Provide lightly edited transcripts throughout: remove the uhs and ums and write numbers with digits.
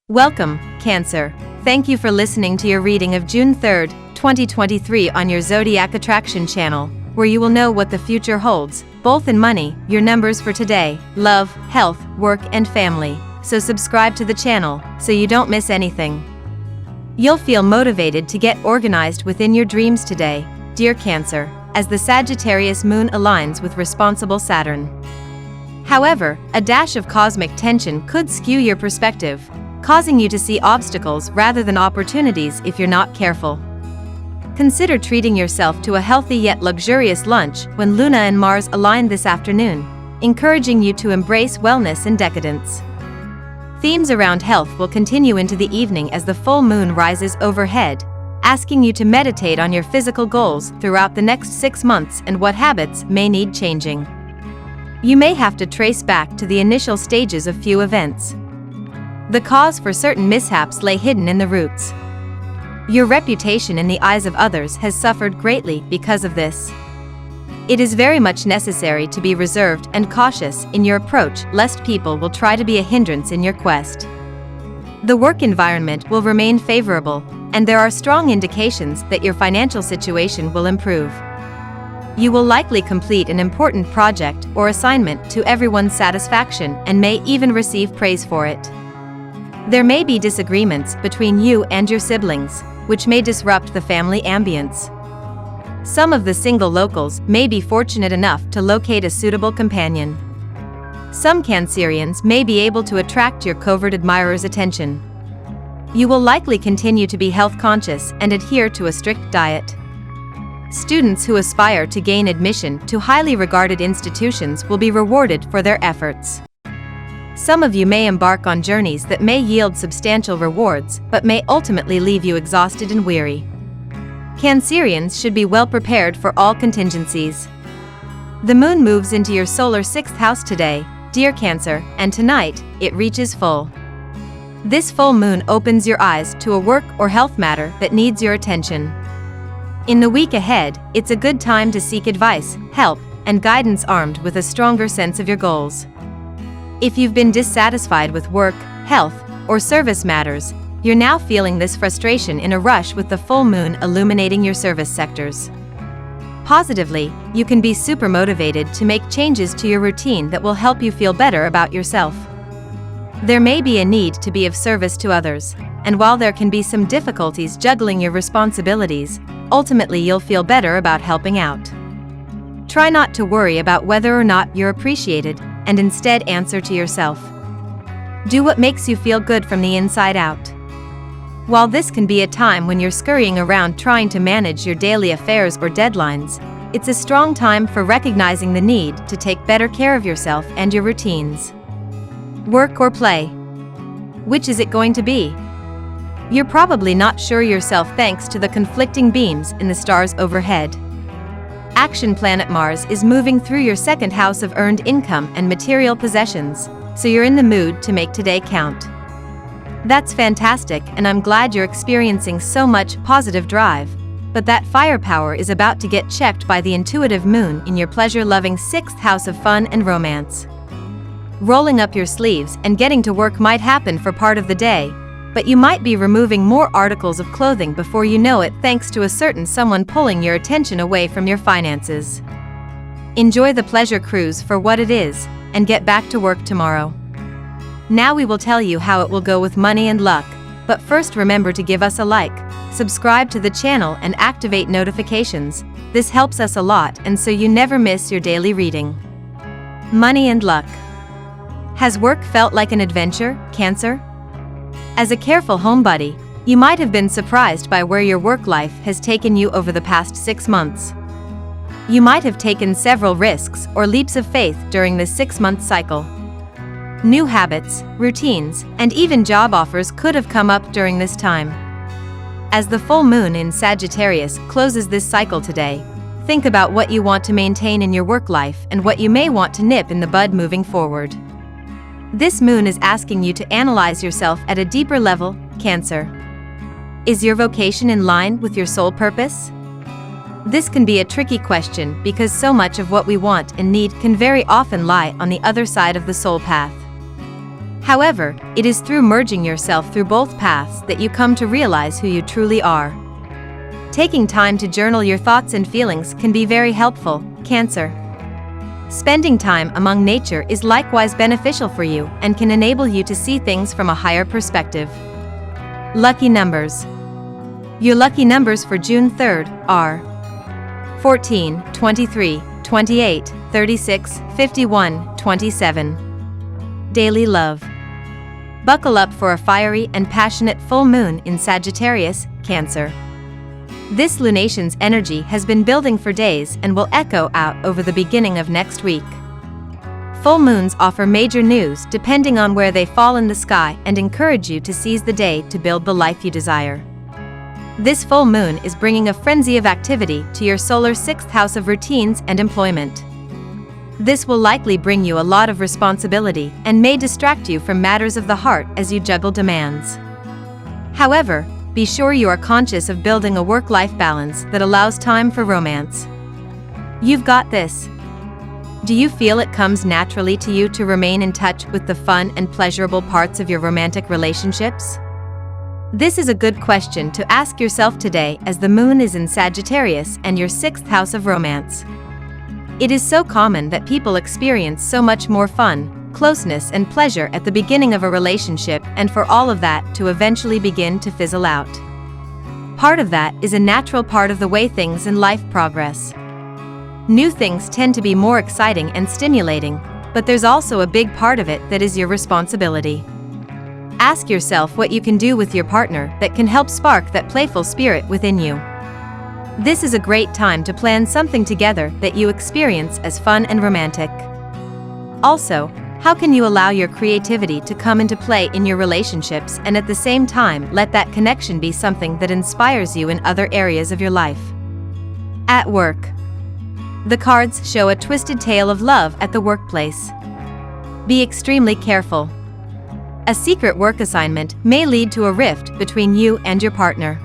Welcome, Cancer. Thank you for listening to your reading of June 3rd, 2023 on your Zodiac Attraction channel, where you will know what the future holds, both in money, your numbers for today, love, health, work and family. So subscribe to the channel, so you don't miss anything. You'll feel motivated to get organized within your dreams today, dear Cancer, as the Sagittarius moon aligns with responsible Saturn. However, a dash of cosmic tension could skew your perspective, causing you to see obstacles rather than opportunities if you're not careful. Consider treating yourself to a healthy yet luxurious lunch when Luna and Mars align this afternoon, encouraging you to embrace wellness and decadence. Themes around health will continue into the evening as the full moon rises overhead, asking you to meditate on your physical goals throughout the next 6 months and what habits may need changing. You may have to trace back to the initial stages of few events. The cause for certain mishaps lay hidden in the roots. Your reputation in the eyes of others has suffered greatly because of this. It is very much necessary to be reserved and cautious in your approach, lest people will try to be a hindrance in your quest. The work environment will remain favorable, and there are strong indications that your financial situation will improve. You will likely complete an important project or assignment to everyone's satisfaction and may even receive praise for it. There may be disagreements between you and your siblings, which may disrupt the family ambience. Some of the single locals may be fortunate enough to locate a suitable companion. Some Cancerians may be able to attract your covert admirer's attention. You will likely continue to be health conscious and adhere to a strict diet. Students who aspire to gain admission to highly regarded institutions will be rewarded for their efforts. Some of you may embark on journeys that may yield substantial rewards, but may ultimately leave you exhausted and weary. Cancerians should be well prepared for all contingencies. The moon moves into your solar 6th house today, dear Cancer, and tonight, it reaches full. This full moon opens your eyes to a work or health matter that needs your attention. In the week ahead, it's a good time to seek advice, help, and guidance armed with a stronger sense of your goals. If you've been dissatisfied with work, health, or service matters, you're now feeling this frustration in a rush with the full moon illuminating your service sectors. Positively, you can be super motivated to make changes to your routine that will help you feel better about yourself. There may be a need to be of service to others, and while there can be some difficulties juggling your responsibilities, ultimately you'll feel better about helping out. Try not to worry about whether or not you're appreciated, and instead answer to yourself. Do what makes you feel good from the inside out. While this can be a time when you're scurrying around trying to manage your daily affairs or deadlines, it's a strong time for recognizing the need to take better care of yourself and your routines. Work or play? Which is it going to be? You're probably not sure yourself thanks to the conflicting beams in the stars overhead. Action planet Mars is moving through your 2nd house of earned income and material possessions, so you're in the mood to make today count. That's fantastic, and I'm glad you're experiencing so much positive drive, but that firepower is about to get checked by the intuitive moon in your pleasure-loving 6th house of fun and romance. Rolling up your sleeves and getting to work might happen for part of the day, but you might be removing more articles of clothing before you know it thanks to a certain someone pulling your attention away from your finances. Enjoy the pleasure cruise for what it is, and get back to work tomorrow. Now we will tell you how it will go with money and luck, but first remember to give us a like, subscribe to the channel and activate notifications. This helps us a lot and so you never miss your daily reading. Money and luck. Has work felt like an adventure, Cancer? As a careful homebody, you might have been surprised by where your work life has taken you over the past 6 months. You might have taken several risks or leaps of faith during this 6-month cycle. New habits, routines, and even job offers could have come up during this time. As the full moon in Sagittarius closes this cycle today, think about what you want to maintain in your work life and what you may want to nip in the bud moving forward. This moon is asking you to analyze yourself at a deeper level, Cancer. Is your vocation in line with your soul purpose? This can be a tricky question because so much of what we want and need can very often lie on the other side of the soul path. However, it is through merging yourself through both paths that you come to realize who you truly are. Taking time to journal your thoughts and feelings can be very helpful, Cancer. Spending time among nature is likewise beneficial for you and can enable you to see things from a higher perspective. Lucky numbers. Your lucky numbers for June 3rd are 14, 23, 28, 36, 51, 27. Daily love. Buckle up for a fiery and passionate full moon in Sagittarius, Cancer. This lunation's energy has been building for days and will echo out over the beginning of next week. Full moons offer major news depending on where they fall in the sky and encourage you to seize the day to build the life you desire. This full moon is bringing a frenzy of activity to your solar 6th house of routines and employment. This will likely bring you a lot of responsibility and may distract you from matters of the heart as you juggle demands. However, be sure you are conscious of building a work-life balance that allows time for romance. You've got this. Do you feel it comes naturally to you to remain in touch with the fun and pleasurable parts of your romantic relationships? This is a good question to ask yourself today as the moon is in Sagittarius and your 6th house of romance. It is so common that people experience so much more fun, closeness and pleasure at the beginning of a relationship and for all of that to eventually begin to fizzle out. Part of that is a natural part of the way things in life progress. New things tend to be more exciting and stimulating, but there's also a big part of it that is your responsibility. Ask yourself what you can do with your partner that can help spark that playful spirit within you. This is a great time to plan something together that you experience as fun and romantic. Also, how can you allow your creativity to come into play in your relationships and at the same time let that connection be something that inspires you in other areas of your life? At work. The cards show a twisted tale of love at the workplace. Be extremely careful. A secret work assignment may lead to a rift between you and your partner.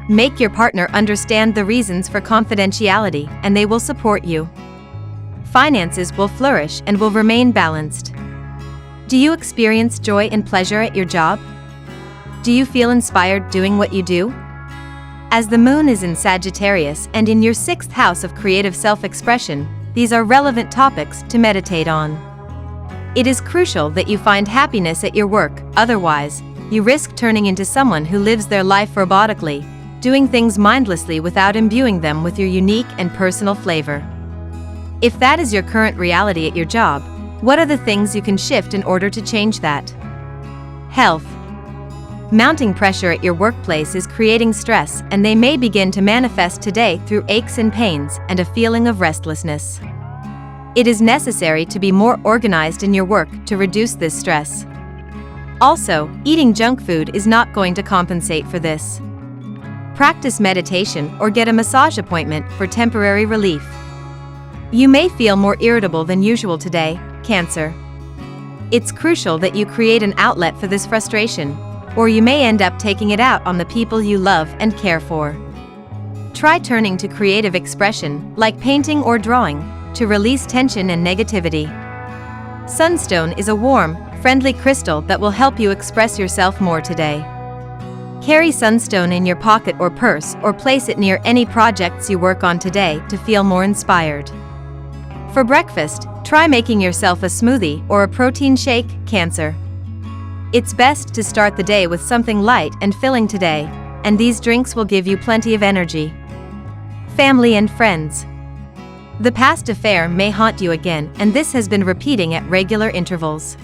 Make your partner understand the reasons for confidentiality and they will support you. Finances will flourish and will remain balanced. Do you experience joy and pleasure at your job? Do you feel inspired doing what you do? As the moon is in Sagittarius and in your 6th house of creative self-expression, these are relevant topics to meditate on. It is crucial that you find happiness at your work, otherwise, you risk turning into someone who lives their life robotically, doing things mindlessly without imbuing them with your unique and personal flavor. If that is your current reality at your job, what are the things you can shift in order to change that? Health. Mounting pressure at your workplace is creating stress, and they may begin to manifest today through aches and pains and a feeling of restlessness. It is necessary to be more organized in your work to reduce this stress. Also, eating junk food is not going to compensate for this. Practice meditation or get a massage appointment for temporary relief. You may feel more irritable than usual today, Cancer. It's crucial that you create an outlet for this frustration, or you may end up taking it out on the people you love and care for. Try turning to creative expression, like painting or drawing, to release tension and negativity. Sunstone is a warm, friendly crystal that will help you express yourself more today. Carry sunstone in your pocket or purse or place it near any projects you work on today to feel more inspired. For breakfast, try making yourself a smoothie or a protein shake, Cancer. It's best to start the day with something light and filling today, and these drinks will give you plenty of energy. Family and friends. The past affair may haunt you again, and this has been repeating at regular intervals.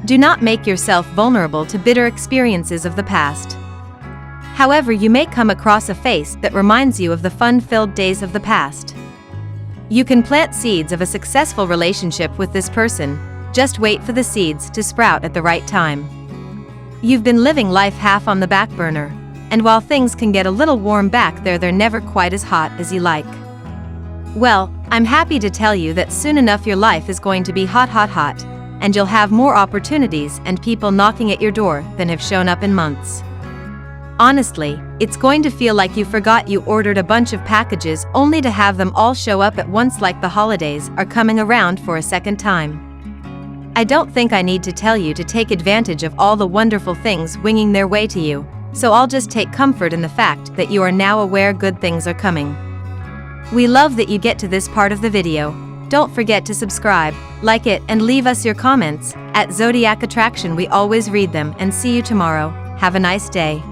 Do not make yourself vulnerable to bitter experiences of the past. However, you may come across a face that reminds you of the fun-filled days of the past. You can plant seeds of a successful relationship with this person, just wait for the seeds to sprout at the right time. You've been living life half on the back burner, and while things can get a little warm back there, they're never quite as hot as you like. Well, I'm happy to tell you that soon enough your life is going to be hot, and you'll have more opportunities and people knocking at your door than have shown up in months. Honestly, it's going to feel like you forgot you ordered a bunch of packages only to have them all show up at once, like the holidays are coming around for a second time. I don't think I need to tell you to take advantage of all the wonderful things winging their way to you, so I'll just take comfort in the fact that you are now aware good things are coming. We love that you get to this part of the video. Don't forget to subscribe, like it, and leave us your comments. At Zodiac Attraction we always read them, and see you tomorrow. Have a nice day.